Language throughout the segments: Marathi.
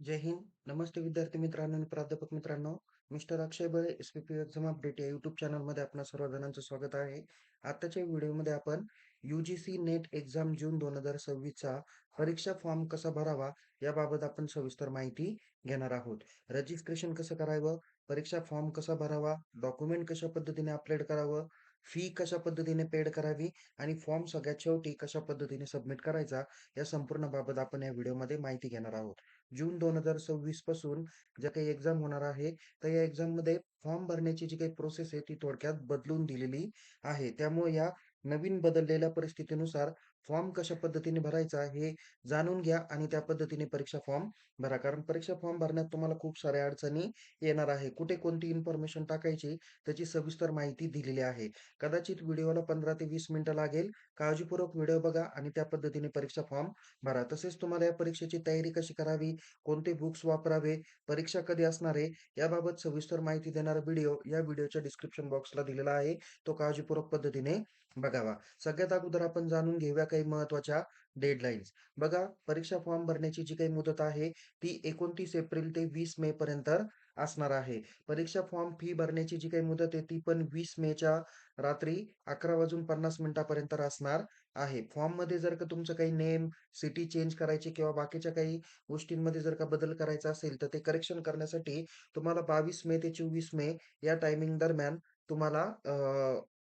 जय हिंद. नमस्ते विद्यार्थी मित्रांनो आणि प्राध्यापक मित्रांनो. मिस्टर अक्षय बळे एस-पी-पी एक्झाम अपडेट या यूट्यूब चॅनलमध्ये आपणा सर्वजणांचं स्वागत आहे. आताच्या व्हिडिओमध्ये आपण यू-जी-सी नेट एक्झाम जून 2026चा परीक्षा फॉर्म कसा भरावा याबाबत आपण सविस्तर माहिती घेणार आहोत. रजिस्ट्रेशन कसं करावं, परीक्षा फॉर्म कसा भरावा, डॉक्युमेंट कशा पद्धतीने अपलोड करावं, फी कशा पद्धतीने पेड करावी आणि फॉर्म सगळ्यात शेवटी कशा पद्धतीने सबमिट करायचा या संपूर्ण बाबत आपण या व्हिडिओमध्ये माहिती घेणार आहोत. जून 2026 पासून ज्या काही एक्झाम होणार आहे, तर या एक्झाममध्ये फॉर्म भरण्याची जी काही प्रोसेस आहे, ती थोडक्यात बदलून दिलेली आहे. त्यामुळे या नवीन बदललेल्या परिस्थितीनुसार फॉर्म कशा पद्धतीने भरायचा हे जाणून घ्या आणि त्या पद्धतीने परीक्षा फॉर्म भरा. कारण परीक्षा फॉर्म भरण्यात तुम्हाला खूप साऱ्या अडचणी येणार आहे. कुठे कोणती इन्फॉर्मेशन टाकायची त्याची सविस्तर माहिती दिलेली आहे. कदाचित व्हिडिओला 15 ते 20 मिनिटं लागेल. काळजीपूर्वक व्हिडिओ बघा आणि त्या पद्धतीने परीक्षा फॉर्म भरा. तसेच तुम्हाला या परीक्षेची तयारी कशी करावी, कोणते बुक्स वापरावे, परीक्षा कधी असणार आहे, याबाबत सविस्तर माहिती देणारा व्हिडिओ या व्हिडिओच्या डिस्क्रिप्शन बॉक्सला दिलेला आहे. तो काळजीपूर्वक पद्धतीने बघावा. सगळ्यात अगोदर आपण जाणून घेऊया काही महत्त्वाच्या डेडलाईन्स. बघा, परीक्षा फॉर्म भरण्याची जी काही मुदत आहे, ती 29 एप्रिल ते 20 मे पर्यंत असणार आहे. परीक्षा फॉर्म फी भरण्याची जी काही मुदत आहे, ती पण 20 मेच्या रात्री 11:50 पर्यंत असणार आहे. फॉर्ममध्ये जर का तुमचं काही नेम, सिटी चेंज करायची किंवा बाकीच्या काही गोष्टींमध्ये जर का बदल करायचा असेल, तर ते करेक्शन करण्यासाठी तुम्हाला 22 मे ते 24 मे या टायमिंग दरम्यान तुम्हाला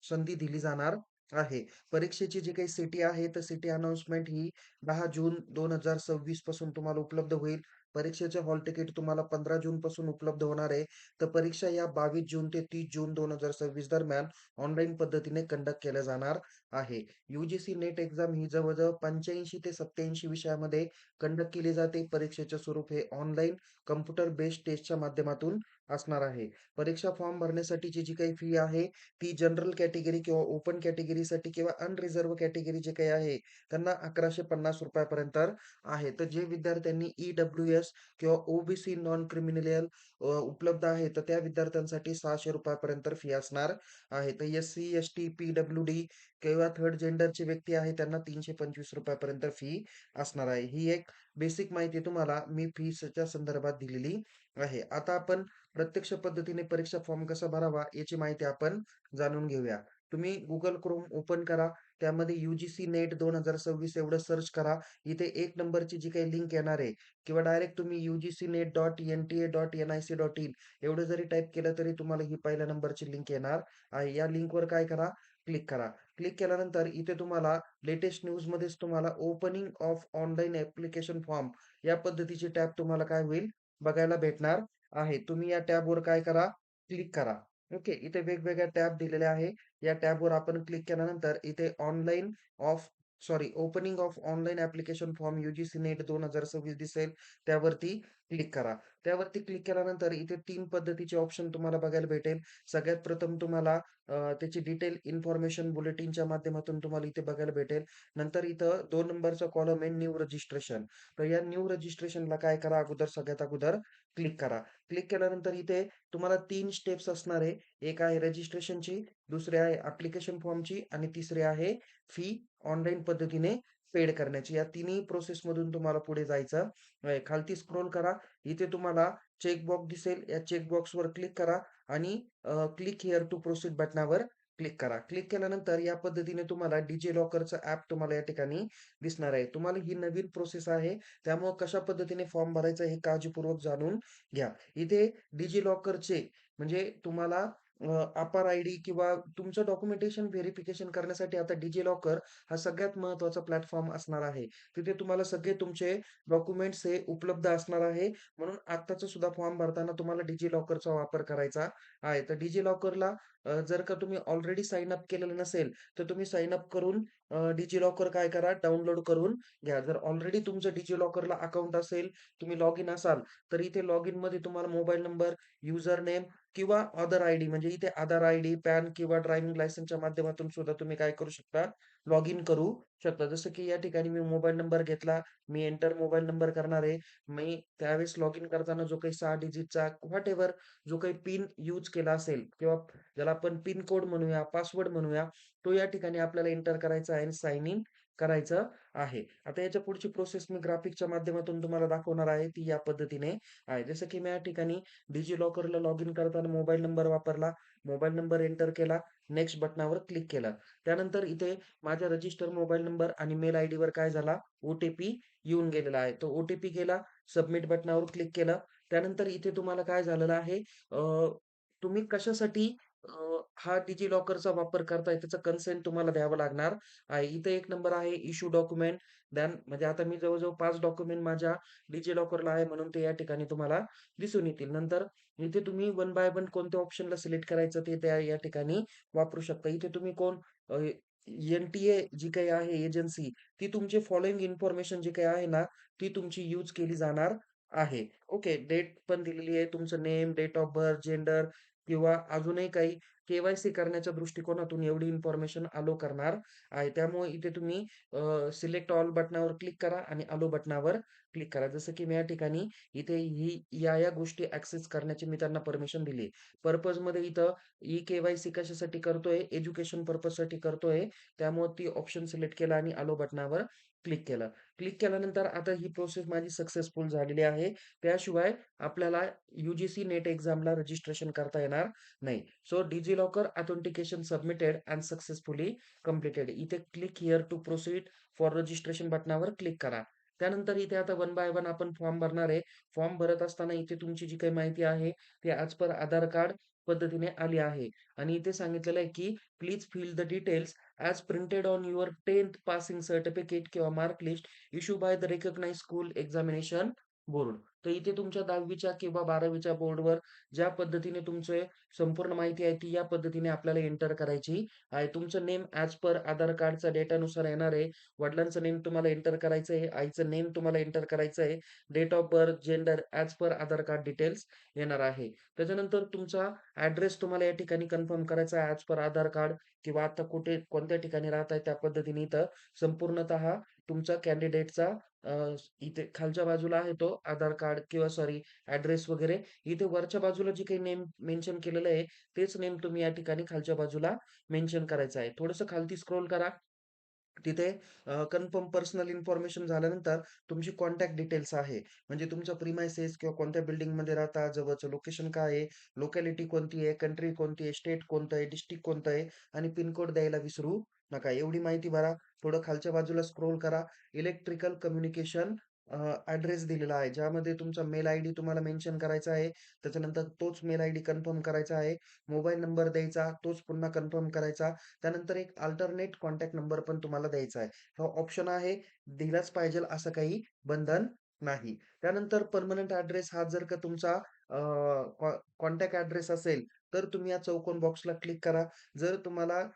संधी दिली जाणार आहे. परीक्षेची जी काही सिटी आहे, तर सिटी अनाउन्समेंट ही 10 जून 2026 पासून तुम्हाला उपलब्ध होईल. परीक्षेचे हॉल तिकीट तुम्हाला 15 जून पासून उपलब्ध होणार आहे. तर परीक्षा या 22 जून ते 30 जून 2026 दरम्यान ऑनलाईन पद्धतीने कंडक्ट केल्या जाणार आहे. यू-जी-सी नेट एक्झाम ही जवळ-जवळ 85 ते 87 विषयामध्ये कंडक्ट केली जाते. परीक्षेचे स्वरूप हे ऑनलाईन कॉम्प्युटर बेस्ड टेस्टच्या माध्यमातून असणार आहे. परीक्षा फॉर्म भरण्यासाठीची जी काही फी आहे, ती जनरल कॅटेगरी किंवा ओपन कॅटेगरीसाठी किंवा अनरिझर्व्ह कॅटेगरी जे काही आहे, त्यांना ₹1150 पर्यंत आहे. तर जे विद्यार्थ्यांनी ई-डब्ल्यू-एस किंवा ओ-बी-सी नॉन क्रिमिनल उपलब्ध आहे, तर त्या विद्यार्थ्यांसाठी ₹600 पर्यंत फी असणार आहे. तर एस-सी, एस-टी, पी-डब्ल्यू-डी किंवा थर्ड जेंडरचे व्यक्ती आहे, त्यांना ₹325 पर्यंत फी असणार आहे. ही एक बेसिक माहिती तुम्हाला मी फीसच्या संदर्भात दिलेली आहे. आता आपण प्रत्यक्ष पद्धतीने परीक्षा फॉर्म कसा भरावा याची माहिती आपण जाणून घेऊया. तुम्ही Google Chrome ओपन करा. त्यामध्ये यू-जी-सी नेट 2026 एवढं सर्च करा. इथे 1 नंबरची जी काही लिंक येणार आहे किंवा डायरेक्ट तुम्ही ugcnet.nta.nic.in एवढं जरी टाइप केलं तरी तुम्हाला ही पहिल्या नंबरची लिंक येणार आहे. या लिंकवर काय करा, क्लिक करा. क्लिक केल्यानंतर इथे तुम्हाला लेटेस्ट न्यूजमध्येच तुम्हाला opening of online application form या पद्धतीची टॅब तुम्हाला काय होईल बघायला भेटणार आहे. तुम्ही या टॅबवर काय करा, क्लिक करा. ओके. इथे वेगवेगळ्या टॅब दिलेल्या आहे. या टॅबवर आपण क्लिक केल्यानंतर इथे opening of online application form UGC NET 2026 दिसेल. त्यावरती क्लिक करा. त्यावरती क्लिक केल्यानंतर इथे 3 पद्धतीचे ऑप्शन तुम्हाला बघायला भेटेल. सगळ्यात प्रथम तुम्हाला त्याची डिटेल इन्फॉर्मेशन बुलेटिनच्या माध्यमातून तुम्हाला इथे बघायला भेटेल. नंतर इथं 2 नंबरचा कॉलम आहे न्यू रजिस्ट्रेशन. तर या न्यू रजिस्ट्रेशनला काय करा सगळ्यात अगोदर क्लिक करा. क्लिक केल्यानंतर इथे तुम्हाला 3 स्टेप्स असणार आहे. एक आहे रजिस्ट्रेशनची, दुसरी आहे ॲप्लिकेशन फॉर्मची आणि तिसरी आहे फी ऑनलाईन पद्धतीने पेड करण्याची. या तिन्ही प्रोसेसमधून तुम्हाला पुढे जायचं आहे. खालती स्क्रोल करा. इथे तुम्हाला चेक बॉक्स दिसेल. या चेक बॉक्सवर क्लिक करा आणि क्लिक हिअर टू प्रोसीड बटनावर क्लिक करा. क्लिक केल्यानंतर या पद्धतीने तुम्हाला डिजिलॉकरचं ॲप तुम्हाला या ठिकाणी दिसणार आहे. तुम्हाला ही नवीन प्रोसेस आहे. त्यामुळं कशा पद्धतीने फॉर्म भरायचा हे काळजीपूर्वक जाणून घ्या. इथे डिजिलॉकरचे म्हणजे तुम्हाला अपार आयडी किंवा तुमचं डॉक्युमेंटेशन व्हेरिफिकेशन करण्यासाठी आता डिजिलॉकर हा सगळ्यात महत्त्वाचा प्लॅटफॉर्म असणार आहे. तिथे तुम्हाला सगळे तुमचे डॉक्युमेंट्स हे उपलब्ध असणार आहे. म्हणून आत्ताचा सुद्धा फॉर्म भरताना तुम्हाला डिजिलॉकरचा वापर करायचा आहे. तर डिजिलॉकरला जर का तुम्ही ऑलरेडी साइन अप केलेलं नसेल, तर तुम्ही साइन अप करून डिजिलॉकर काय करा, डाउनलोड करून घ्या. जर ऑलरेडी तुमचं डिजिलॉकरला अकाउंट असेल, तुम्ही लॉगिन असाल, तर इथे लॉगिनमध्ये तुम्हाला मोबाईल नंबर, युजर नेम किंवा अदर आयडी म्हणजे इथे आधार आयडी, पॅन किंवा ड्रायव्हिंग लायसन्सच्या माध्यमातून सुद्धा तुम्ही काय करू शकता, लॉगिन करू शकता. जसं की या ठिकाणी मी मोबाईल नंबर घेतला, मी एंटर मोबाईल नंबर करणार आहे. मी त्यावेळेस लॉगिन करताना जो काही 6 डिजिटचा व्हॉटएव्हर जो काही पिन यूज केला असेल किंवा ज्याला आपण पिन कोड म्हणूया, पासवर्ड म्हणूया, तो या ठिकाणी आपल्याला एंटर करायचा आहे आणि साइन इन करायचं आहे. आता याच्या पुढची प्रोसेस मी ग्राफिकच्या माध्यमातून तुम्हाला दाखवणार आहे, ती या पद्धतीने आहे. जसं की मी या ठिकाणी डिजिलॉकरला लॉग इन करताना मोबाईल नंबर वापरला. मोबाईल नंबर एंटर केला. नेक्स्ट बटनावर क्लिक केलं. त्यानंतर इथे माझ्या रजिस्टर मोबाईल नंबर आणि मेल आयडीवर काय झाला, ओ-टी-पी येऊन गेलेला आहे. तो ओ-टी-पी गेला. सबमिट बटनावर क्लिक केलं. त्यानंतर इथे तुम्हाला काय झालेलं आहे, तुम्ही कशासाठी हा डिजिलॉकरचा वापर करताय त्याचं कन्सेंट तुम्हाला द्यावं लागणार आहे. इथे एक नंबर आहे इश्यू डॉक्युमेंट देन म्हणजे आता मी जवळ-जवळ 5 डॉक्युमेंट माझ्या डिजिलॉकरला आहे म्हणून ते या ठिकाणी तुम्हाला दिसून येतील. नंतर इथे तुम्ही वन बाय वन कोणत्या ऑप्शनला सिलेक्ट करायचं ते त्या या ठिकाणी वापरू शकता. इथे तुम्ही एन-टी-ए जी काही आहे एजन्सी, ती तुमची फॉलोइंग इन्फॉर्मेशन जी काही आहे ना, ती तुमची यूज केली जाणार आहे. ओके. डेट पण दिलेली आहे. तुमचं name, date of birth, gender किंवा अजूनही काही के-वाय-सी करण्याच्या दृष्टिकोनातून एवढी इन्फॉर्मेशन अलो करणार आहे. त्यामुळे इथे तुम्ही सिलेक्ट ऑल बटनावर क्लिक करा आणि अलो बटनावर क्लिक करा. जसं की मी या ठिकाणी इथे या गोष्टी ॲक्सेस करण्याची मी त्यांना परमिशन दिली. पर्पजमध्ये इथं ई-के-वाय-सी कशासाठी करतोय? एज्युकेशन पर्पजसाठी करतोय. त्यामुळे ती ऑप्शन सिलेक्ट केला आणि अलो बटनावर क्लिक केलं. क्लिक केल्यानंतर आता ही प्रोसेस माझी सक्सेसफुल झालेली आहे. त्याशिवाय आपल्याला यू-जी-सी नेट एक्झामला रजिस्ट्रेशन करता येणार नाही. So DigiLocker authentication submitted and successfully completed. इथे click here to proceed for registration बटनावर क्लिक करा. त्यानंतर इथे आता वन बाय वन आपण फॉर्म भरणार आहे. फॉर्म भरत असताना इथे तुमची जी काही माहिती आहे, ती ॲज पर आधार कार्ड पद्धतीने आली आहे आणि इथे सांगितलेलं आहे, की please fill the details as printed on your 10th passing certificate किंवा mark list issue by the recognised school examination board. तर इथे तुमच्या 10वीच्या किंवा 12वीच्या बोर्डवर ज्या पद्धतीने तुमचे संपूर्ण माहिती आहे, ती या पद्धतीने आपल्याला एंटर करायची आहे. तुमचं नेम ॲज पर आधार कार्डच्या डेटानुसार येणार आहे. वडिलांचं नेम तुम्हाला एंटर करायचं आहे. आईचं नेम तुम्हाला एंटर करायचं आहे. Date of birth, gender as per Aadhaar card details येणार आहे. त्याच्यानंतर तुमचा ॲड्रेस तुम्हाला या ठिकाणी कन्फर्म करायचा आहे ॲज पर आधार कार्ड किंवा आता कुठे कोणत्या ठिकाणी राहताय त्या पद्धतीने इथं संपूर्णतः तुमचा कॅन्डिडेटचा अ, इथे खालच्या बाजूला आहे तो आधार कार्ड किंवा सॉरी ॲड्रेस वगैरे. इथे वरच्या बाजूला जे काही नेम मेन्शन केलेलं आहे, तेच नेम तुम्ही या ठिकाणी खालच्या बाजूला मेन्शन करायचं आहे. थोडंसं खालती स्क्रॉल करा. तिथे कन्फर्म पर्सनल इन्फॉर्मेशन झाल्यानंतर तुमची कॉन्टॅक्ट डिटेल्स आहे. म्हणजे तुमचं प्रिमाइसेस किंवा कोणत्या बिल्डिंगमध्ये राहता, जवळचं लोकेशन काय आहे, लोकॅलिटी कोणती आहे, कंट्री कोणती आहे, स्टेट कोणतं आहे, डिस्ट्रिक्ट कोणतं आहे आणि पिन कोड द्यायला विसरू नका. एवढी माहिती भरा. थोडं खालच्या बाजूला स्क्रोल करा. इलेक्ट्रिकल कम्युनिकेशन ॲड्रेस दिलेला आहे. ज्यामध्ये तुमचा मेल आयडी तुम्हाला मेन्शन करायचा आहे. त्याच्यानंतर तोच मेल आयडी कन्फर्म करायचा आहे. मोबाईल नंबर द्यायचा, तोच पुन्हा कन्फर्म करायचा. त्यानंतर एक अल्टरनेट कॉन्टॅक्ट नंबर पण तुम्हाला द्यायचा आहे. हा ऑप्शन आहे, दिलाच पाहिजेल असं काही बंधन नाही. त्यानंतर पर्मनंट ॲड्रेस हा जर का तुमचा कॉन्टॅक्ट ॲड्रेस असेल, तर तुम्ही या चौकोन बॉक्सला क्लिक करा. जर तुम्हाला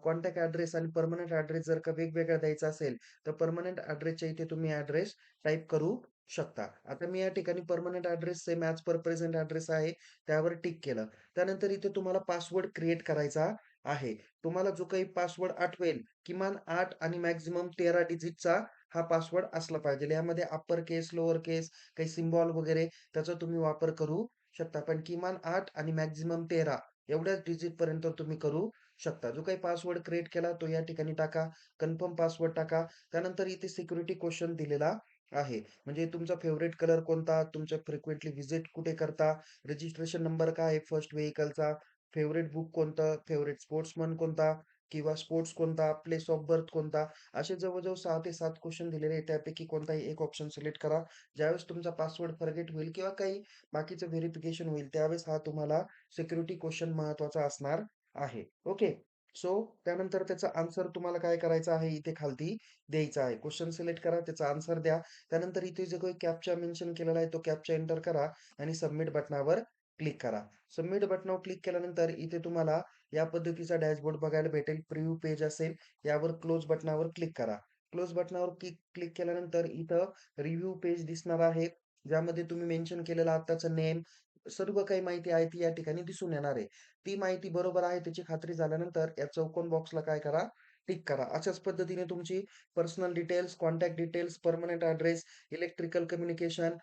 कॉन्टॅक्ट ॲड्रेस आणि पर्मनंट ॲड्रेस जर का वेगवेगळा द्यायचा असेल, तर पर्मनंट ॲड्रेसच्या इथे तुम्ही ॲड्रेस टाइप करू शकता. आता मी या ठिकाणी permanent address same as per present address आहे, त्यावर टिक केलं. त्यानंतर इथे तुम्हाला पासवर्ड क्रिएट करायचा आहे. तुम्हाला जो काही पासवर्ड आठवेल, किमान 8 आणि मॅक्सिमम 13 डिजिटचा हा पासवर्ड असला पाहिजे. यामध्ये अप्पर केस, लोअर केस, काही सिम्बॉल वगैरे त्याचा तुम्ही वापर करू शकता. पण किमान 8 आणि मॅक्सिमम 13 एवढ्याच डिजिटपर्यंत तुम्ही करू शकता. जो काही पासवर्ड क्रिएट केला तो या ठिकाणी टाका. कन्फर्म पासवर्ड टाका. त्यानंतर इथे सिक्युरिटी क्वेशन दिलेला आहे. म्हणजे तुमचा फेव्हरेट कलर कोणता? तुमचं फ्रिक्वेंटली व्हिजिट कुठे करता? रजिस्ट्रेशन नंबर काय आहे फर्स्ट व्हेइकलचा? फेव्हरेट बुक कोणतं? फेव्हरेट स्पोर्ट्समन कोणता? किंवा स्पोर्ट्स कोणता? प्लेस ऑफ बर्थ कोणता? असे जवळ-जवळ 6 ते 7 क्वेशन दिलेले आहेत. त्यापैकी कोणताही एक ऑप्शन सिलेक्ट करा. ज्यावेळेस तुमचा पासवर्ड फॉरगेट होईल किंवा काही बाकीचं व्हेरिफिकेशन होईल, त्यावेळेस हा तुम्हाला सिक्युरिटी क्वेशन महत्त्वाचा असणार आहे. ओके. सो त्यानंतर त्याचा आन्सर तुम्हाला काय करायचा आहे, इथे खालती द्यायचा आहे. क्वेशन सिलेक्ट करा, त्याचा आन्सर द्या. त्यानंतर इथे जो काही कॅप्चा मेन्शन केलेला आहे, तो कॅप्चा एंटर करा आणि सबमिट बटनावर क्लिक करा. सबमिट बटनावर क्लिक केल्यानंतर इथे तुम्हाला या पद्धतीचा डॅशबोर्ड बघायला भेटेल. प्रिव्ह्यू पेज असेल, यावर क्लोज बटनावर क्लिक करा. क्लोज बटनावर क्लिक केल्यानंतर इथं रिव्ह्यू पेज दिसणार आहे. ज्यामध्ये तुम्ही मेन्शन केलेलं आत्ताचं नेम, सर्व काही माहिती आहे ती या ठिकाणी दिसून येणार आहे. ती माहिती बरोबर आहे त्याची खात्री झाल्यानंतर या चौकोन बॉक्सला काय करा, टिक करा. अशाच पद्धतीने तुमची personal details, contact details, permanent address, electrical communication,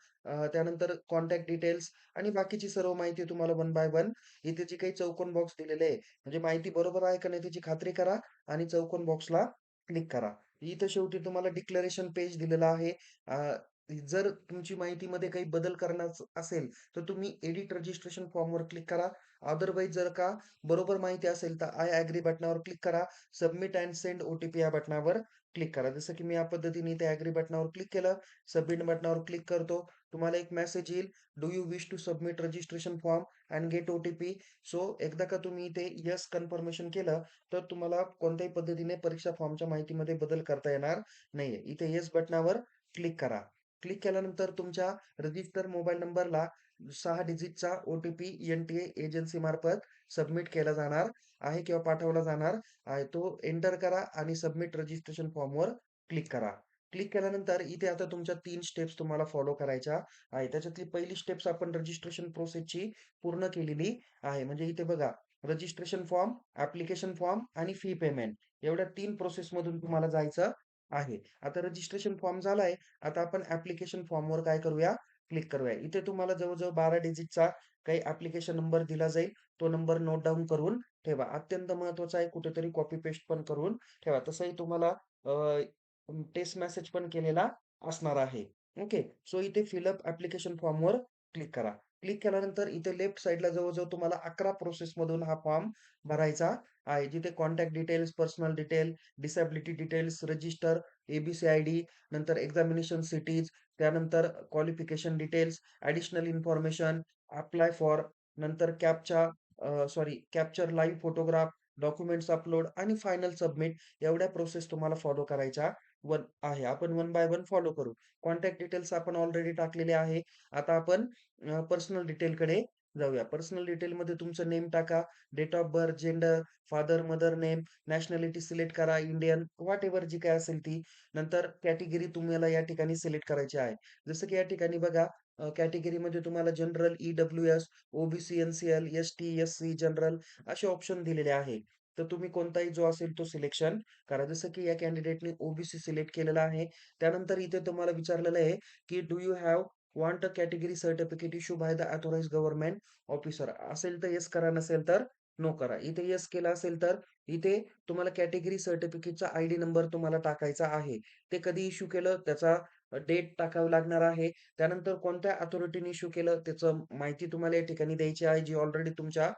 त्यानंतर कॉन्टॅक्ट डिटेल्स आणि बाकीची सर्व माहिती तुम्हाला वन बाय वन इथे जे काही चौकोन बॉक्स दिलेले आहे, म्हणजे माहिती बरोबर आहे का नाही त्याची खात्री करा आणि चौकोन बॉक्सला क्लिक करा. इथं शेवटी तुम्हाला डिक्लेरेशन पेज दिलेलं आहे. जर तुमची माहितीमध्ये काही बदल करण्याचं असेल, तर तुम्ही एडिट रजिस्ट्रेशन फॉर्मवर क्लिक करा. अदरवाईज जर का बरोबर माहिती असेल, तर आय एग्री बटनावर क्लिक करा. सबमिट अँड सेंड ओ-टी-पी या बटनावर क्लिक करा. जसं की मी या पद्धतीने इथे एग्री बटनावर क्लिक केलं. सबमिट बटनावर क्लिक करतो. तुम्हाला एक मेसेज येईल, do you wish to submit registration form and get OTP. So एकदा का तुम्ही इथे येस कन्फर्मेशन केलं, तर तुम्हाला कोणत्याही पद्धतीने परीक्षा फॉर्मच्या माहितीमध्ये बदल करता येणार नाहीये. इथे येस बटनावर क्लिक करा. क्लिक केल्यानंतर तुमच्या रजिस्टर मोबाईल नंबरला 6 डिजिटचा ओ-टी-पी एन-टी-ए एजन्सीमार्फत सबमिट केला जाणार आहे किंवा पाठवला जाणार आहे. तो एंटर करा आणि सबमिट रजिस्ट्रेशन फॉर्मवर क्लिक करा. क्लिक केल्यानंतर इथे आता तुमच्या 3 स्टेप्स तुम्हाला फॉलो करायच्या आहे. त्याच्यातली पहिली स्टेप्स आपण रजिस्ट्रेशन प्रोसेसची पूर्ण केलेली आहे. म्हणजे इथे बघा रजिस्ट्रेशन फॉर्म, ॲप्लिकेशन फॉर्म आणि फी पेमेंट एवढ्या 3 प्रोसेसमधून तुम्हाला जायचं आहे. आता रजिस्ट्रेशन फॉर्म झालाय. आता आपण ॲप्लिकेशन फॉर्मवर काय करूया, क्लिक करूया. इथे तुम्हाला जवळ-जवळ 12 डिजिटचा काही ॲप्लिकेशन नंबर दिला जाईल. तो नंबर नोट डाउन करून ठेवा. अत्यंत महत्त्वाचा आहे. कुठेतरी कॉपी पेस्ट पण करून ठेवा. तसंही तुम्हाला टेक्स्ट मेसेज पण केलेला असणार आहे. ओके. सो इथे फिल अप ॲप्लिकेशन फॉर्मवर क्लिक करा. क्लिक केल्यानंतर इथे लेफ्ट साइडला जवळ-जवळ तुम्हाला 11 प्रोसेसमधून हा फॉर्म भरायचा आहे. जिथे contact details, personal detail, disability details, register, A ID, नंतर एक्झामिनेशन सिटीज, त्यानंतर qualification details, additional information, apply for, नंतर capture live photograph, documents upload आणि फायनल सबमिट एवढ्या प्रोसेस तुम्हाला फॉलो करायच्या आहे. आपण वन बाय वन फॉलो करू. कॉन्टॅक्ट डिटेल्स आपण ऑलरेडी टाकलेले आहे. आता आपण पर्सनल डिटेलकडे जाऊया. पर्सनल डिटेलमध्ये तुमचं नेम टाका, date of birth, gender, father, mother name, nationality select करा, इंडियन, व्हॉटएव्हर जी काही असेल ती. नंतर कॅटेगरी तुम्हाला या ठिकाणी सिलेक्ट करायची आहे. जसं की या ठिकाणी बघा कॅटेगरीमध्ये तुम्हाला general, EWS, OBC, NCL, ST, SC, general असे ऑप्शन दिलेले आहे. तर तुम्ही कोणताही जो असेल तो सिलेक्शन करा. जसं की या कॅन्डिडेटने ओ-बी-सी सिलेक्ट केलेला आहे. त्यानंतर इथे तुम्हाला विचारलेलं आहे, की do you have want a category certificate issue by the authorised government officer असेल तर येस करा, नसेल तर नो करा. इथे येस केलं असेल तर इथे तुम्हाला कॅटेगरी सर्टिफिकेटचा आयडी नंबर तुम्हाला टाकायचा आहे. ते कधी इश्यू केलं त्याचा डेट टाकावी लागणार आहे. त्यानंतर कोणत्या अथॉरिटीने इश्यू केलं त्याचं माहिती तुम्हाला या ठिकाणी द्यायची आहे, जी ऑलरेडी तुमच्या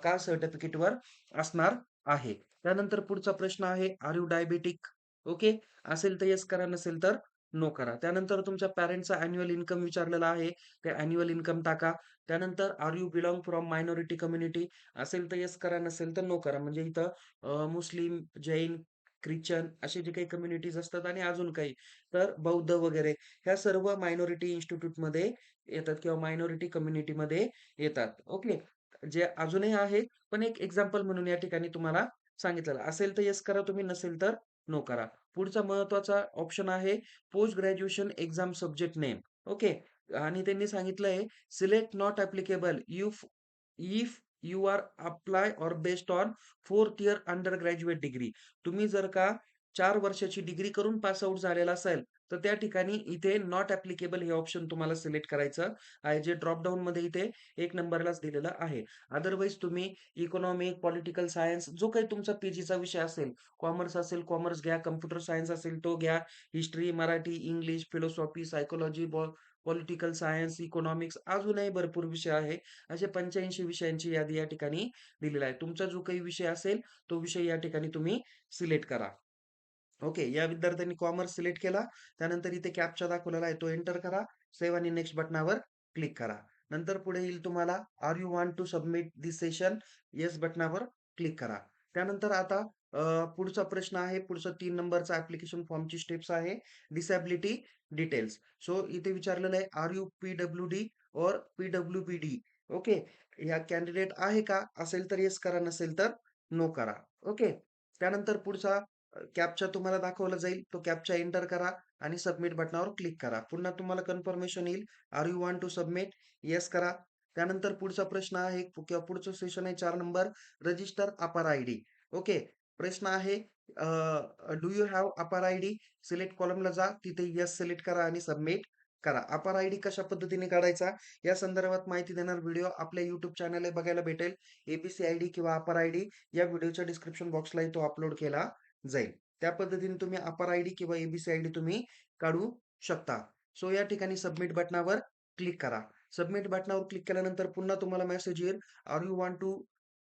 कास्ट सर्टिफिकेटवर असणार आहे. त्यानंतर पुढचा प्रश्न आहे, आर यू डायबेटिक? ओके. असेल तर येस करा, नसेल तर नो करा. त्यानंतर तुमच्या पॅरेंटचा अॅन्युअल इन्कम विचारलेला आहे. ते अॅन्युअल इन्कम टाका. त्यानंतर are you belong from minority community? असेल तर येस करा, नसेल तर नो करा. म्हणजे इथं मुस्लिम, जैन, ख्रिश्चन असे जे काही कम्युनिटीज असतात आणि अजून काही, तर बौद्ध वगैरे ह्या सर्व मायनॉरिटी इन्स्टिट्यूटमध्ये येतात किंवा मायनॉरिटी कम्युनिटीमध्ये येतात. ओके. जे अजूनही आहेत, पण एक एक्झाम्पल म्हणून या ठिकाणी तुम्हाला सांगितलेलं. असेल तर येस करा तुम्ही, नसेल तर नो करा. पुढचा महत्त्वाचा ऑप्शन आहे post graduation exam subject name. Okay. आणि त्यांनी सांगितलंय select not applicable if you are apply or based on 4th year under graduate degree. तुम्ही जर का 4 वर्षाची डिग्री करून पास आउट झालेला असेल, तर त्या ठिकाणी इथे नॉट ॲप्लिकेबल हे ऑप्शन तुम्हाला सिलेक्ट करायचं आहे. जे ड्रॉप डाउनमध्ये इथे 1 नंबरलाच दिलेलं आहे. अदरवाईज तुम्ही इकॉनॉमिक, पॉलिटिकल सायन्स जो काही तुमचा पी-जीचा विषय असेल, कॉमर्स असेल कॉमर्स घ्या, कॉम्प्युटर सायन्स असेल तो घ्या, history, Marathi, English, philosophy, psychology, political science, economics अजूनही भरपूर विषय आहे. असे 85 विषयांची यादी या ठिकाणी दिलेली आहे. तुमचा जो काही विषय असेल, तो विषय या ठिकाणी तुम्ही सिलेक्ट करा. ओके. या विद्यार्थ्यांनी कॉमर्स सिलेक्ट केला. त्यानंतर इथे कॅप्चा दाखवलेला आहे, तो एंटर करा. सेव्ह आणि नेक्स्ट बटनावर क्लिक करा. नंतर पुढे येईल तुम्हाला are you want to submit this session? Yes बटनावर क्लिक करा. त्यानंतर आता पुढचा प्रश्न आहे. पुढचा 3 नंबरचा ॲप्लिकेशन फॉर्मची स्टेप्स आहे. Disability details. सो इथे विचारलेलं आहे, are you PWD or PWBD? Okay. या कॅन्डिडेट आहे का? असेल तर येस करा, नसेल तर नो करा. ओके. त्यानंतर पुढचा कॅप्चा तुम्हाला दाखवला जाईल. तो कॅप्चा एंटर करा आणि सबमिट बटनावर क्लिक करा. पुन्हा तुम्हाला कन्फर्मेशन येईल. Are you want to submit? Yes करा. त्यानंतर पुढचा प्रश्न आहे किंवा पुढचं सेशन आहे 4 number register APAAR ID. Okay. प्रश्न आहे do you have APAAR ID? Select कॉलमला जा. तिथे येस सिलेक्ट करा आणि सबमिट करा. अपर आयडी कशा पद्धतीने काढायचा या संदर्भात माहिती देणार व्हिडिओ आपल्या YouTube चॅनलला बघायला भेटेल. ए आयडी किंवा अपर आयडी या व्हिडिओच्या डिस्क्रिप्शन बॉक्सलाही तो अपलोड केला जाईल. त्या पद्धतीने तुम्ही अपर आयडी किंवा एबीसी आयडी तुम्ही काढू शकता. सो या ठिकाणी सबमिट बटनावर क्लिक करा. सबमिट बटनावर क्लिक केल्यानंतर पुन्हा तुम्हाला मेसेज येईल, are you want to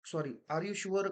sorry are you sure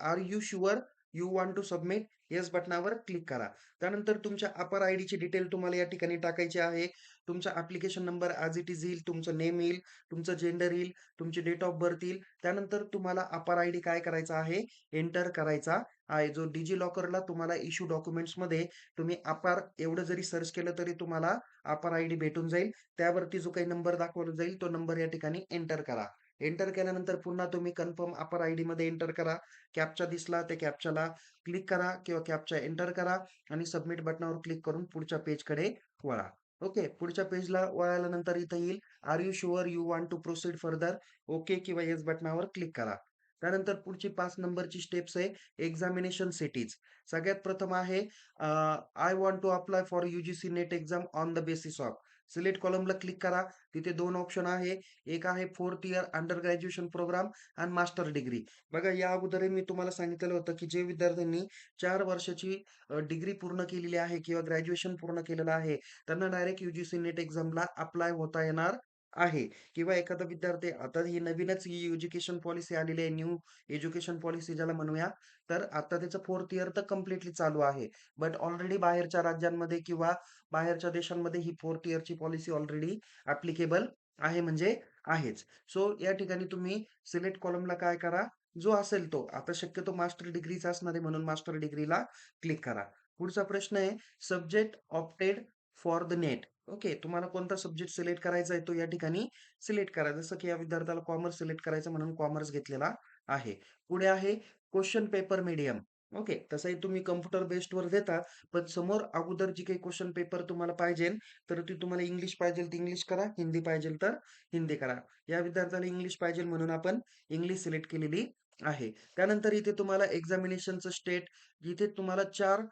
are you sure you want to submit? Yes बटनावर क्लिक करा. त्यानंतर तुमच्या अपर आयडीची डिटेल तुम्हाला या ठिकाणी टाकायची आहे. तुमचा application number as it is येईल, तुमचं नेम येईल, तुमचं जेंडर येईल, तुमची डेट ऑफ बर्थ येईल. त्यानंतर तुम्हाला अपर आयडी काय करायचा आहे? एंटर करायचा आहे. जो डिजिलॉकरला तुम्हाला इश्यू डॉक्युमेंट्समध्ये तुम्ही अपार एवढं जरी सर्च केलं तरी तुम्हाला अपर आयडी भेटून जाईल. त्यावरती जो काही नंबर दाखवला जाईल तो नंबर या ठिकाणी एंटर करा. एंटर केल्यानंतर पुन्हा तुम्ही कन्फर्म अपर आयडीमध्ये एंटर करा. कॅप्चा दिसला त्या कॅप्चाला क्लिक करा किंवा कॅप्चा एंटर करा आणि सबमिट बटनावर क्लिक करून पुढच्या पेजकडे वळा. ओके. पुढच्या पेजला वळाल्यानंतर इथं येईल, are you sure you want to proceed further? Okay किंवा येस बटनावर क्लिक करा. त्यानंतर पुढची 5 नंबरची स्टेप्स आहे एक्झामिनेशन सिटीज. सगळ्यात प्रथम आहे I want to apply for UGC NET exam on the basis of. Select कॉलमला क्लिक करा. तिथे 2 ऑप्शन आहे. एक आहे 4th year under graduation program आणि मास्टर डिग्री. बघा या अगोदरही मी तुम्हाला सांगितलेलं होतं, की जे विद्यार्थ्यांनी 4 वर्षाची डिग्री पूर्ण केलेली आहे किंवा ग्रॅज्युएशन पूर्ण केलेलं आहे, त्यांना डायरेक्ट यूजीसी नेट एक्झामला अप्लाय होता येणार आहे. किंवा एखादा विद्यार्थी आता ही नवीनच ही एज्युकेशन पॉलिसी आलेली आहे, न्यू एज्युकेशन पॉलिसी ज्याला म्हणूया, तर आता त्याचं 4th इयर तर कंप्लीटली चालू आहे. बट ऑलरेडी बाहेरच्या राज्यांमध्ये किंवा बाहेरच्या देशांमध्ये ही 4th इयरची पॉलिसी ऑलरेडी ॲप्लिकेबल आहे म्हणजे आहेच. सो या ठिकाणी तुम्ही सिलेक्ट कॉलमला काय करा, जो असेल तो. आता शक्यतो मास्टर डिग्रीचा असणार आहे म्हणून मास्टर डिग्रीला क्लिक करा. पुढचा प्रश्न आहे subject opted for the net. Okay. तुम्हाला कोणता सब्जेक्ट सिलेक्ट करायचा आहे तो या ठिकाणी सिलेक्ट करा. जसं की या विद्यार्थ्याला कॉमर्स सिलेक्ट करायचं म्हणून कॉमर्स घेतलेला आहे. पुढे आहे क्वेशन पेपर मीडियम. ओके. तसंही तुम्ही कॉम्प्युटर बेस्डवर देता, पण समोर अगोदर जी काही क्वेशन पेपर तुम्हाला पाहिजे, तर ती तुम्हाला इंग्लिश पाहिजे तर इंग्लिश करा, हिंदी पाहिजे तर हिंदी करा. या विद्यार्थ्याला इंग्लिश पाहिजे म्हणून आपण इंग्लिश सिलेक्ट केलेली आहे. त्यानंतर इथे तुम्हाला एक्झामिनेशनचं स्टेट, इथे तुम्हाला 4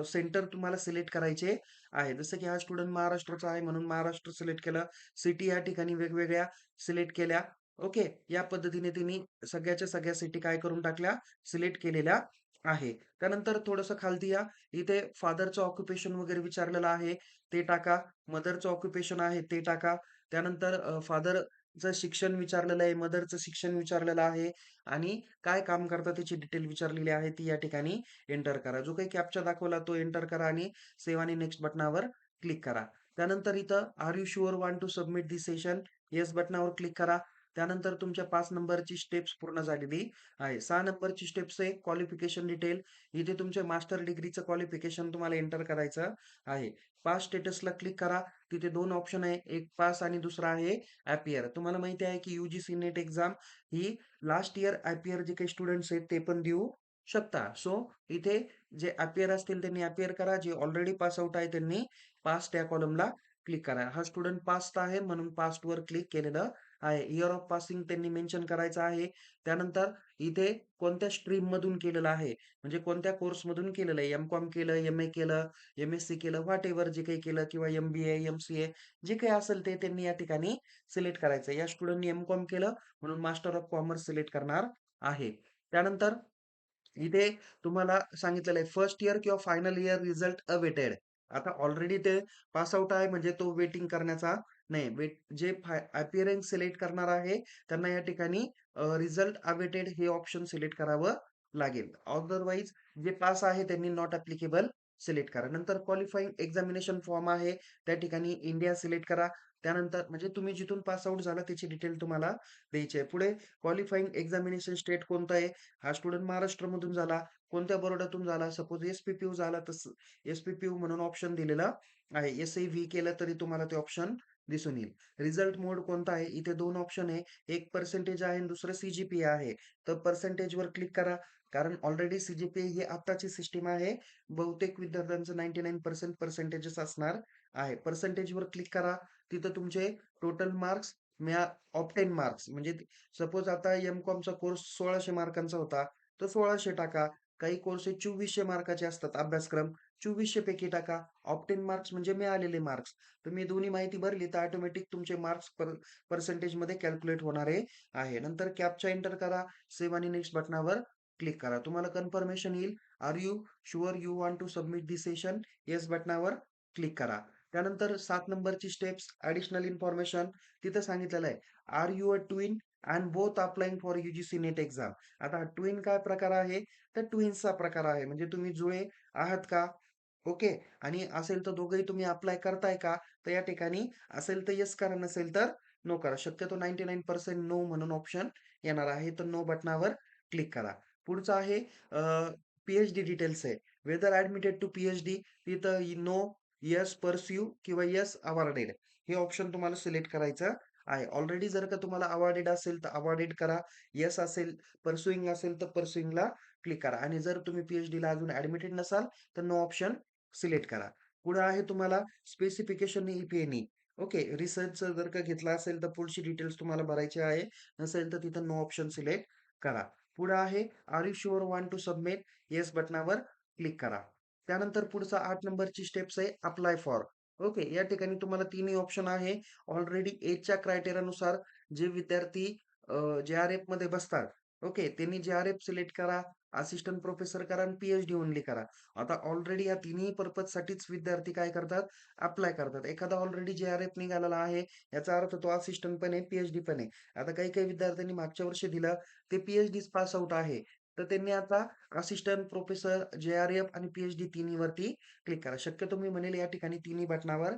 सेंटर तुम्हाला सिलेक्ट करायचे आहे. जसं की हा स्टुडंट महाराष्ट्राचा आहे म्हणून महाराष्ट्र सिलेक्ट केलं. सिटी या ठिकाणी वेगवेगळ्या सिलेक्ट केल्या. ओके. या पद्धतीने त्यांनी सगळ्याच्या सगळ्या सिटी काय करून टाकल्या, सिलेक्ट केलेल्या आहे. त्यानंतर थोडंसं खालती या. इथे फादरचं ऑक्युपेशन वगैरे विचारलेलं आहे, ते टाका. मदरचं ऑक्युपेशन आहे ते टाका. त्यानंतर फादरचं शिक्षण विचारलेलं आहे, मदरचं शिक्षण विचारलेलं आहे आणि काय काम करतात त्याची डिटेल विचारलेली आहे, ती या ठिकाणी एंटर करा. जो काही कॅप्चा दाखवला तो एंटर करा आणि सेव्ह आणि नेक्स्ट बटनावर क्लिक करा. त्यानंतर इथं are you sure want to submit this session? Yes बटनावर क्लिक करा. त्यानंतर तुमच्या 5 नंबरची स्टेप्स पूर्ण झालेली आहे. 6 नंबरची स्टेप्स आहे क्वालिफिकेशन डिटेल. इथे तुमचे मास्टर डिग्रीचं क्वालिफिकेशन तुम्हाला एंटर करायचं आहे. पास स्टेटसला क्लिक करा. तिथे 2 ऑप्शन आहे. एक पास आणि दुसरा आहे अपियर. तुम्हाला माहिती आहे की यूजीसी नेट एक्झाम ही लास्ट इयर अपियर जे काही स्टुडंट्स आहेत ते पण देऊ शकता. सो इथे जे अपियर असतील त्यांनी अपियर करा. जे ऑलरेडी पास आउट आहे त्यांनी पास त्या कॉलमला क्लिक करा. हा स्टुडंट पास्ट आहे म्हणून पास्टवर क्लिक केलेलं आहे. इयर ऑफ पासिंग त्यांनी मेन्शन करायचं आहे. त्यानंतर इथे कोणत्या स्ट्रीममधून केलेलं आहे, म्हणजे कोणत्या कोर्समधून केलेलं आहे. एम-कॉम केलं, एम-ए केलं, एम-एस-सी केलं, व्हॉटएव्हर जे काही केलं किंवा एम-बी-ए, एम-सी-ए जे काही असेल ते त्यांनी या ठिकाणी सिलेक्ट करायचं. या स्टुडंटनी एम-कॉम केलं म्हणून मास्टर ऑफ कॉमर्स सिलेक्ट करणार आहे. त्यानंतर इथे तुम्हाला सांगितलेलं आहे फर्स्ट इयर किंवा फायनल इयर रिझल्ट अवेटेड. आता ऑलरेडी ते पास आउट आहे म्हणजे तो वेटिंग करण्याचा नाही. जे अपीअरन्स सिलेक्ट करणार आहे त्यांना या ठिकाणी रिझल्ट अवेटेड हे ऑप्शन सिलेक्ट करावं लागेल. अदरवाईज जे पास आहे त्यांनी नॉट ॲप्लिकेबल सिलेक्ट करा. नंतर क्वालिफाइंग एक्झामिनेशन फॉर्म आहे त्या ठिकाणी इंडिया सिलेक्ट करा. त्यानंतर म्हणजे तुम्ही जिथून पास आउट झाला त्याची डिटेल तुम्हाला द्यायची आहे. पुढे क्वालिफाइंग एक्झामिनेशन स्टेट कोणतं आहे? हा स्टुडंट महाराष्ट्रामधून झाला, कोणत्या बोर्डातून झाला, सपोज एस-पी-पी-यू झाला तर एस-पी-पी-यू म्हणून ऑप्शन दिलेला आहे. एस-आय-व्ही केलं तरी तुम्हाला ते ऑप्शन दिसून येईल. रिझल्ट मोड कोणता आहे? इथे 2 ऑप्शन आहे. एक पर्सेंटेज आहे आणि दुसरं सी आहे. तर पर्सेंटेजवर क्लिक करा. कारण ऑलरेडी सी ही आत्ताची सिस्टम आहे. बहुतेक विद्यार्थ्यांचं 99% पर्सेंटेजेस असणार आहे. पर्सेंटेजवर क्लिक करा. तिथं तुमचे टोटल मार्क्स ऑब्टेन मार्क्स म्हणजे सपोज आता एम-कॉमचा कोर्स 1600 मार्कांचा होता, तर 1600 टाका. काही कोर्सेस 2400 मार्काचे असतात अभ्यासक्रम, 2400 पैकी टाका. ऑब्टेन मार्क्स म्हणजे मिळालेले मार्क्स. तुम्ही दोन्ही माहिती भरली तर ऑटोमॅटिक तुमचे मार्क्स पर्सेंटेजमध्ये कॅल्क्युलेट होणारे आहे. नंतर कॅप्चा एंटर करा. सेव्ह आणि नेक्स्ट बटनावर क्लिक करा. तुम्हाला कन्फर्मेशन येईल. Are you sure you want to submit this session? Yes बटनावर क्लिक करा. त्यानंतर 7 नंबरची स्टेप्स ॲडिशनल इन्फॉर्मेशन तिथं सांगितलेलं आहे. Are you a twin and both applying for UGC NET exam. आता ट्विन काय प्रकार आहे? तर ट्विन्सचा प्रकार आहे. म्हणजे तुम्ही जुळे आहात का? ओके. आणि असेल तर दोघंही तुम्ही अप्लाय करताय का? तर या ठिकाणी असेल तर येस करा, नसेल तर नो करा. शक्यतो 99% नो म्हणून ऑप्शन येणार आहे. तर नो बटनावर क्लिक करा. पुढचं आहे पी-एच-डी डिटेल्स आहे. वेदर ॲडमिटेड टू पी-एच-डी तिथं नो, येस पर्स्यू किंवा येस अवॉर्डेड हे ऑप्शन तुम्हाला सिलेक्ट करायचं आहे. ऑलरेडी जर का तुम्हाला अवॉर्डेड असेल तर अवॉर्डेड करा. येस असेल, पर्स्युइंग असेल तर पर्स्युइंगला क्लिक करा. आणि जर तुम्ही पी-एच-डीला अजून ॲडमिटेड नसाल तर नो ऑप्शन सिलेक्ट करा. पुढे आहे तुम्हाला स्पेसिफिकेशन ई-पी-एन-ई. ओके. रिसर्चचं जर का घेतलं असेल तर पुढची डिटेल्स तुम्हाला भरायची आहे. नसेल तर तिथं नो ऑप्शन सिलेक्ट करा. पुढे आहे are you sure want to submit? Yes बटनावर क्लिक करा. त्यानंतर पुढचा 8 नंबरची स्टेप्स आहे अप्लाय फॉर. ओके. या ठिकाणी तुम्हाला तिन्ही ऑप्शन आहे. ऑलरेडी एजच्या क्रायटेरियानुसार जे विद्यार्थी जे-आर-एफमध्ये बसतात, ओके, त्यांनी जे-आर-एफ सिलेक्ट करा, असिस्टंट प्रोफेसर करा आणि पी-एच-डी ओन्ली करा. आता ऑलरेडी या तिन्ही पर्पजसाठीच विद्यार्थी काय करतात? अप्लाय करतात. एखादा ऑलरेडी जे-आर-एफ निघालेला आहे, याचा अर्थ तो असिस्टंट पण आहे, पी-एच-डी पण आहे. आता काही-काही विद्यार्थ्यांनी मागच्या वर्षी दिलं, ते पी-एच-डीच पास आउट आहे. तर त्यांनी आता असिस्टंट प्रोफेसर, जे-आर-एफ आणि पी-एच-डी तिन्हीवरती क्लिक करा. शक्यतो मी म्हणेल या ठिकाणी तिन्ही बटनावर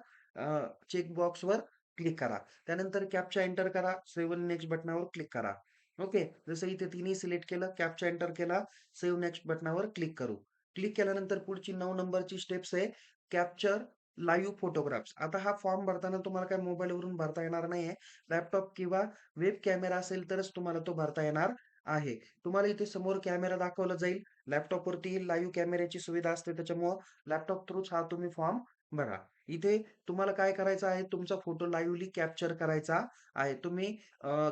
चेक बॉक्सवर क्लिक करा. त्यानंतर कॅप्चा एंटर करा, सेव्ह नेक्स्ट बटनावर क्लिक करा. ओके. जसं इथे तिन्ही सिलेक्ट केलं, कॅप्चा एंटर केला, सेव्ह नेक्स्ट बटनावर क्लिक करू. क्लिक केल्यानंतर पुढची 9 नंबरची स्टेप्स आहे कॅप्चर लाईव्ह फोटोग्राफ्स. आता हा फॉर्म भरताना तुम्हाला काय मोबाईलवरून भरता येणार नाहीये. लॅपटॉप किंवा वेब कॅमेरा असेल तरच तुम्हाला तो भरता येणार आहे. तुम्हाला इथे समोर कॅमेरा दाखवला जाईल. लॅपटॉपवरती लाईव्ह कॅमेऱ्याची सुविधा असते. त्याच्यामुळं लॅपटॉप थ्रूच हा तुम्ही फॉर्म भरा. इथे तुम्हाला काय करायचं आहे, तुमचा फोटो लाईव्हली कॅप्चर करायचा आहे. तुम्ही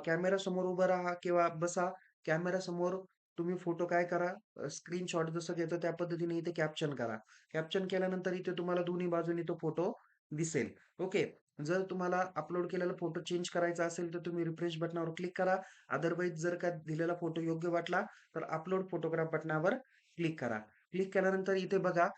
कॅमेरासमोर उभं राहा किंवा बसा. कॅमेरासमोर तुम्ही फोटो काय करा, स्क्रीनशॉट जसं घेतो त्या पद्धतीने इथे कॅप्शन करा. कॅप्शन केल्यानंतर इथे तुम्हाला दोन्ही बाजूनी तो फोटो दिसेल. ओके. जर तुम्हाला अपलोड केलेला फोटो चेंज करायचा असेल, तर तुम्ही रिफ्रेश बटनावर क्लिक करा. अदरवाईज जर का दिलेला फोटो योग्य वाटला, तर अपलोड फोटोग्राफ बटनावर क्लिक करा. क्लिक केल्यानंतर इथे बघा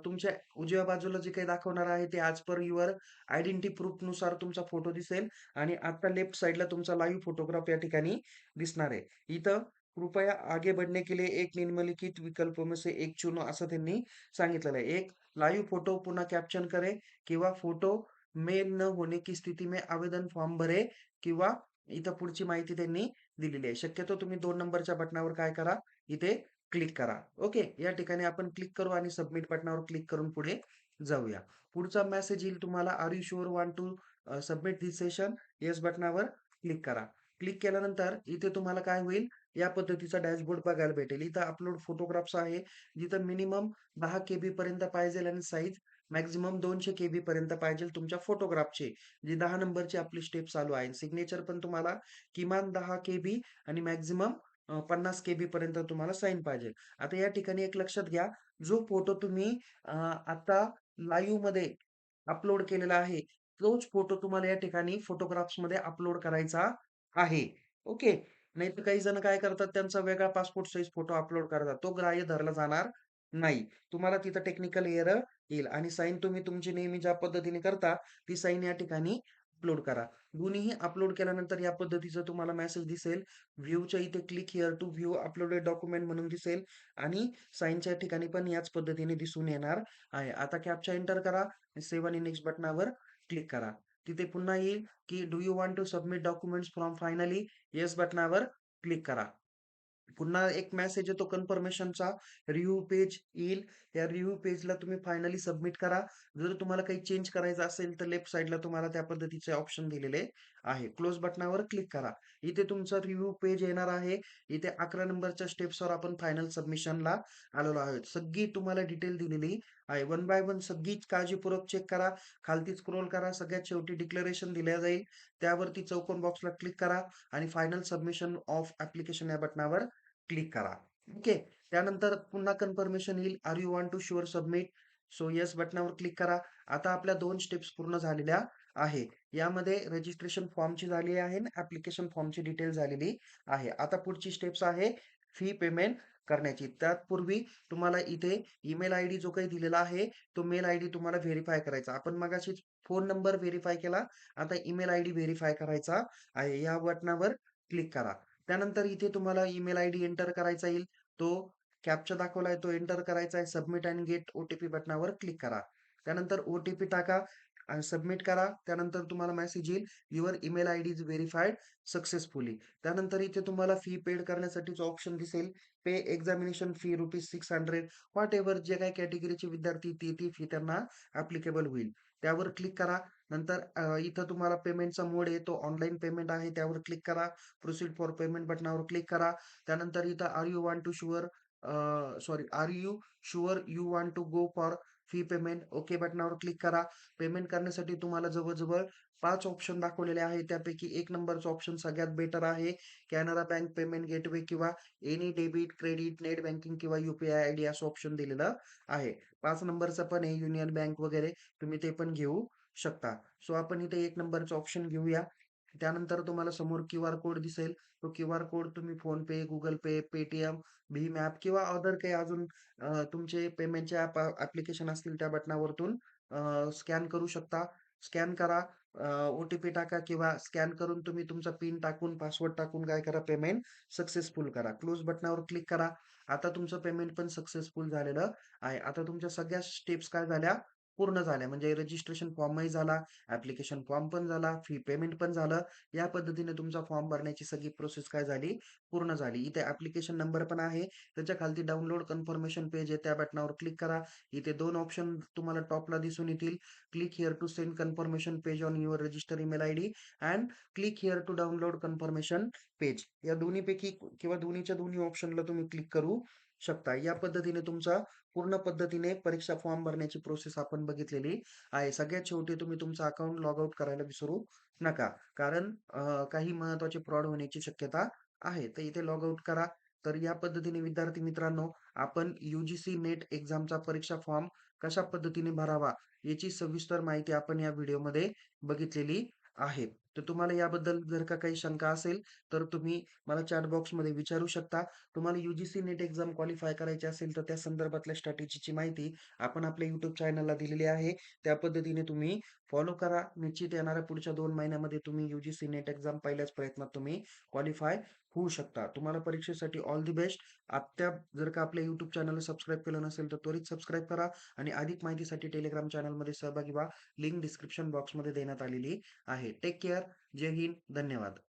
तुमच्या उजव्या बाजूला जे काही दाखवणार आहे, ते ॲज पर युअर आयडेंटिटी प्रूफनुसार तुमचा फोटो दिसेल आणि आता लेफ्ट साइडला तुमचा लाईव्ह फोटोग्राफ या ठिकाणी दिसणार आहे. इथं कृपया आगे बढ़ने के लिए एक निम्नलिखित विकल्पों में से एक चुनो असं त्यांनी सांगितलेलं आहे. एक लाईव्ह फोटो पुन्हा कॅप्शन करे किंवा फोटो मेल न होने की स्थिती में आवेदन फॉर्म भरे किंवा इथं पुढची माहिती त्यांनी दिलेली आहे. शक्यतो तुम्ही 2 नंबरच्या बटनावर काय करा, इथे क्लिक करा. ओके. या ठिकाणी आपण क्लिक करू आणि सबमिट बटनावर क्लिक करून पुढे जाऊया. पुढचा मेसेज येईल तुम्हाला, are you sure want to submit this session? Yes बटनावर क्लिक करा. क्लिक केल्यानंतर इथे तुम्हाला काय होईल, या पद्धतीचा डॅशबोर्ड बघायला भेटेल. इथं अपलोड फोटोग्राफ्स आहे. जिथं मिनिमम 10 केबी पर्यंत पाहिजेल आणि साईज मॅक्सिमम 200 केबी पर्यंत पाहिजेल तुमच्या फोटोग्राफची. जी 10 नंबरची आपली स्टेप चालू आहे. सिग्नेचर पण तुम्हाला किमान 10 केबी आणि मॅक्सिमम 50 केबी पर्यंत तुम्हाला साईन पाहिजे. आता या ठिकाणी एक लक्षात घ्या, जो फोटो तुम्ही आता लाईव्हमध्ये अपलोड केलेला आहे, तोच फोटो तुम्हाला या ठिकाणी फोटोग्राफ्समध्ये अपलोड करायचा आहे. ओके. नाहीतर काही जण काय करतात, त्यांचा वेगळा पासपोर्ट साइज फोटो अपलोड करतात. तो ग्राह्य धरला जाणार नाही. तुम्हाला तिथं टेक्निकल एरर येईल आणि साइन तुम्ही तुमची नेहमी ज्या पद्धतीने करता, ती साइन या ठिकाणी अपलोड करा. दोन्हीही अपलोड केल्यानंतर या पद्धतीचं तुम्हाला मेसेज दिसेल. व्ह्यूच्या इथे click here to view uploaded document म्हणून दिसेल आणि साइनच्या ठिकाणी पण याच पद्धतीने दिसून येणार आहे. आता कॅप्चा एंटर करा. सेव्ह आणि नेक्स्ट बटनावर क्लिक करा. तिथे पुन्हा येईल, की do you want to submit documents from finally? Yes बटनावर क्लिक करा. पुन्हा एक मेसेज येतो कन्फर्मेशनचा. रिव्ह्यू पेज येईल. या रिव्ह्यू पेजला तुम्ही फायनली सबमिट करा. जर तुम्हाला काही चेंज करायचं असेल, तर लेफ्ट साइडला तुम्हाला त्या पद्धतीचे ऑप्शन दिलेले आहे. क्लोज बटनावर क्लिक करा. इथे तुमचं रिव्ह्यू पेज येणार आहे. इथे 11 नंबरच्या स्टेप्सवर आपण फायनल सबमिशनला आलेलो आहोत. सगळी तुम्हाला डिटेल दिलेली आहे. वन बाय वन सगळीच काळजीपूर्वक चेक करा. खालती स्क्रोल करा. सगळ्यात शेवटी डिक्लेरेशन दिल्या जाईल. त्यावरती चौकोन बॉक्सला क्लिक करा आणि फायनल सबमिशन ऑफ ॲप्लिकेशन या बटनावर क्लिक करा. ओके. त्यानंतर पुन्हा कन्फर्मेशन येईल. Are you want to sure submit? So yes बटनावर क्लिक करा. आता आपल्या 2 स्टेप्स पूर्ण झालेल्या आहे. यामध्ये रजिस्ट्रेशन फॉर्मची झाली आहे आणि ॲप्लिकेशन फॉर्मची डिटेल झालेली आहे. आता पुढची स्टेप्स आहे फी पेमेंट करण्याची. त्यापूर्वी तुम्हाला इथे ईमेल आयडी जो काही दिलेला आहे, तो मेल आयडी तुम्हाला व्हेरिफाय करायचा. आपण मगाशीच फोन नंबर व्हेरिफाय केला. आता ईमेल आयडी व्हेरिफाय करायचा आहे. या बटनावर क्लिक करा. त्यानंतर इथे तुम्हाला ईमेल आयडी एंटर करायचा येईल. तो कॅप्चा दाखवलाय तो एंटर करायचा आहे. सबमिट अँड गेट ओ-टी-पी बटनावर क्लिक करा. त्यानंतर ओ-टी-पी टाका आणि सबमिट करा. त्यानंतर तुम्हाला मेसेज येईल, your email ID is verified successfully. त्यानंतर इथे तुम्हाला फी पेड करण्यासाठीचं ऑप्शन दिसेल. पे एक्झामिनेशन फी ₹600 व्हॉटएव्हर जे काही कॅटेगरीचे विद्यार्थी ती फी त्यांना ॲप्लिकेबल होईल. त्यावर क्लिक करा. नंतर इथं तुम्हाला पेमेंटचा मोड आहे तो ऑनलाईन पेमेंट आहे त्यावर क्लिक करा. प्रोसीड फॉर पेमेंट बटनावर क्लिक करा. त्यानंतर इथं are you sure you want to go for fee payment okay बटनावर क्लिक करा. पेमेंट करण्यासाठी तुम्हाला जवळ-जवळ 5 ऑप्शन दाखवलेले आहेत. त्यापैकी 1 नंबरचा ऑप्शन सगळ्यात बेटर आहे. कॅनरा बँक पेमेंट गेटवे किंवा any debit, credit, net banking किंवा यू-पी-आय आयडी असं ऑप्शन दिलेलं आहे. 5 नंबरचं पण आहे युनियन बँक वगैरे तुम्ही ते पण घेऊ शकता. सो आपण इथे 1 नंबरचा ऑप्शन घेऊया. त्यानंतर तुम्हाला समोर क्यूआर कोड दिसेल. तो क्यूआर कोड तुम्ही PhonePe, Google Pay, Paytm, Bhim app किंवा अदर काही अजून तुमचे पेमेंटचे ॲप्लिकेशन असतील त्या बटनावरतून स्कॅन करू शकता. स्कॅन करा, ओ-टी-पी टाका किंवा स्कॅन करून तुम्ही तुमचा पिन टाकून, पासवर्ड टाकून काय करा पेमेंट सक्सेसफुल करा. क्लोज बटनावर क्लिक करा. आता तुमचं पेमेंट पण सक्सेसफुल झालेलं आहे. आता तुमच्या सगळ्या स्टेप्स काय झाल्या? पूर्ण झाल्या. म्हणजे रजिस्ट्रेशन फॉर्मही झाला, ॲप्लिकेशन फॉर्म पण झाला, फी पेमेंट पण झालं. या पद्धतीने तुमचा फॉर्म भरण्याची सगळी प्रोसेस काय झाली? पूर्ण झाली. इथे ॲप्लिकेशन नंबर पण आहे. त्याच्या खालती डाउनलोड कन्फर्मेशन पेज आहे त्या बटनावर क्लिक करा. इथे 2 ऑप्शन तुम्हाला टॉपला दिसून येतील. Click here to send confirmation page on your register email ID and click here to download confirmation page. या दोन्हीपैकी किंवा दोन्हीच्या दोन्ही ऑप्शनला तुम्ही क्लिक करू शकता. या पद्धतीने तुमचा पूर्ण पद्धतीने परीक्षा फॉर्म भरण्याची प्रोसेस आपण बघितलेली आहे. सगळ्यात शेवटी तुम्ही तुमचं अकाउंट लॉग आउट करायला विसरू नका. कारण काही महत्त्वाचे फ्रॉड होण्याची शक्यता आहे. तर इथे लॉग आउट करा. तर या पद्धतीने विद्यार्थी मित्रांनो, आपण यू-जी-सी नेट एक्झामचा परीक्षा फॉर्म कशा पद्धतीने भरावा, याची सविस्तर माहिती आपण या व्हिडिओमध्ये बघितलेली आहे. तर तुम्हाला याबद्दल जर का काही शंका असेल, तर तुम्ही मला चॅट बॉक्समध्ये विचारू शकता. तुम्हाला यू-जी-सी नेट एक्झाम क्वालिफाय करायची असेल, तर त्या संदर्भातल्या स्ट्रॅटेजीची माहिती आपण आपल्या YouTube चॅनलला दिलेली आहे. त्या पद्धतीने तुम्ही फॉलो करा. निश्चित येणाऱ्या पुढच्या 2 महिन्यामध्ये तुम्ही यू-जी-सी नेट एक्झाम पहिल्याच प्रयत्नात तुम्ही क्वालिफाय होऊ शकता. तुम्हाला परीक्षेसाठी ऑल द बेस्ट. जर का आपल्या YouTube चॅनलला सबस्क्राईब केलं नसेल, तर त्वरित सबस्क्राईब करा आणि अधिक माहितीसाठी Telegram चॅनलमध्ये सहभागी व्हा. लिंक डिस्क्रिप्शन बॉक्समध्ये देण्यात आलेली आहे. Take care. जय हिंद. धन्यवाद.